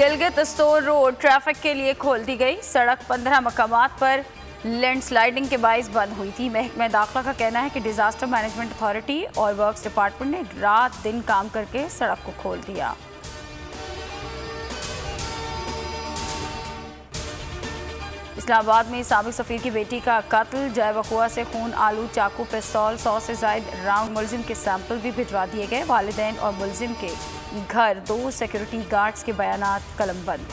Gilgit store road traffic के लिए खोल दी गई। सड़क 15 मकामात पर लैंडस्लाइडिंग के बाइस बंद हुई थी। महकमा दाखिला का कहना है कि डिजास्टर मैनेजमेंट अथॉरिटी और वर्क्स डिपार्टमेंट ने रात दिन काम करके सड़क को खोल दिया। इस्लामाबाद में साबिक सफीर की बेटी का कत्ल, जय वकुआ से खून, आलू, चाकू, पिस्तौल, 100 से जायद राउंड मुलजिम के सैंपल भी भिजवा दिए गए। वालिदैन और मुलजिम के घर 2 सिक्योरिटी गार्ड्स के बयानात कलमबंद।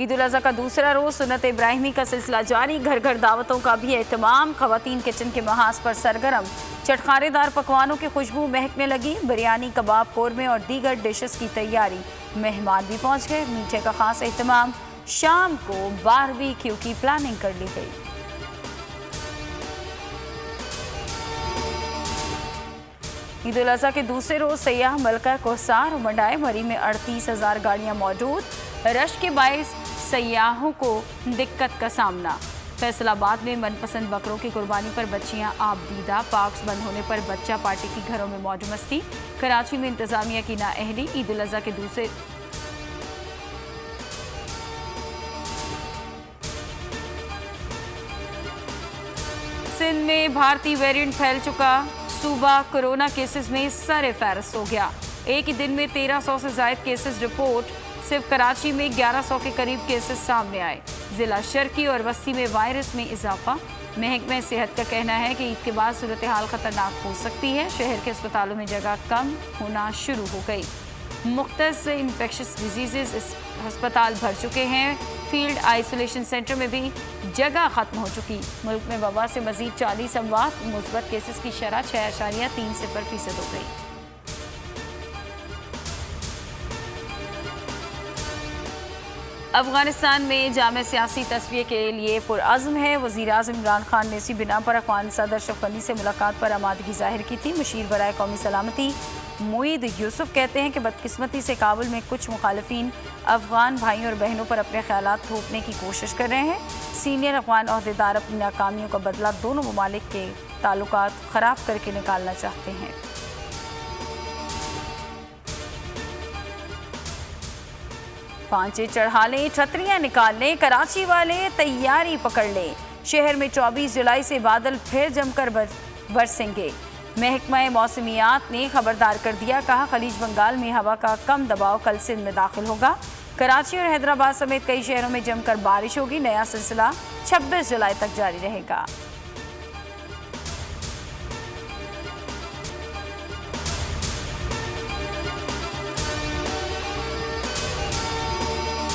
ईद उल अज़हा का दूसरा रोज सुन्नत इब्राहिमी का सिलसिला जारी। घर घर दावतों का भी एहतमाम। खवातीन किचन के महाज पर सरगर्म। चटखारेदार पकवानों की खुशबू महकने लगी। बिरयानी, कबाब, कोरमे और दीगर डिशेस की तैयारी। मेहमान भी पहुंच गए। मीठे का खास एहतमाम। शाम को बारबेक्यू की प्लानिंग कर ली गई। ईद उल अज़हा के दूसरे रोज सयाह मलका कोहसार मंडाए। मरी में 38,000 गाड़ियां मौजूद। रश के बायस सयाहों को दिक्कत का सामना। फैसलाबाद में मनपसंद बकरों की कुर्बानी पर बच्चियां आबदीदा। पार्क्स बंद होने पर बच्चा पार्टी की घरों में मौज मस्ती। कराची में इंतजामिया की नाअहली। ईद उल अज़हा के दूसरे सिंध में भारतीय वेरिएंट फैल चुका। सूबा कोरोना केसेस में सरे फहरिस्त हो गया। एक ही दिन में 1300 से जायद केसेस रिपोर्ट। सिर्फ कराची में 1100 के करीब केसेस सामने आए। जिला शर्की और बस्ती में वायरस में इजाफा। महकमा सेहत का कहना है कि ईद के बाद सूरत हाल खतरनाक हो सकती है। शहर के अस्पतालों में जगह कम होना शुरू हो गई। मुख्तलिफ इन्फेक्शस डिजीजेस अस्पताल भर चुके हैं। फील्ड आइसोलेशन सेंटर में भी जगह खत्म हो चुकी। मुल्क में वबा से मजीद 40 अमवात। मुस्बत केसेस की शरह 6.30% हो गई। अफगानिस्तान में जामे सियासी तस्वीर के लिए पुरअज़्म है। वज़ीर-ए-आज़म इमरान खान ने इसी बिना पर अफ़गान सदर अशरफ गनी से मुलाकात पर आमादगी जाहिर की थी। मुशीर बराए कौमी सलामती मुईद यूसुफ कहते हैं कि बदकिस्मती से काबुल में कुछ मुखालिफिन अफ़गान भाइयों और बहनों पर अपने ख्यालात थोपने की कोशिश कर रहे हैं। सीनियर अफ़गान ओहदेदार अपनी नाकामियों का बदला दोनों ममालिक के ताल्लुकात ख़राब करके निकालना चाहते हैं। पांचे चढ़ा लें, छतरियां निकाल लें, कराची वाले तैयारी पकड़ लें। शहर में 24 जुलाई से बादल फिर जमकर बरसेंगे। महकमा मौसमियात ने खबरदार कर दिया। कहा खलीज बंगाल में हवा का कम दबाव कल सिंध में दाखिल होगा। कराची और हैदराबाद समेत कई शहरों में जमकर बारिश होगी। नया सिलसिला 26 जुलाई तक जारी रहेगा।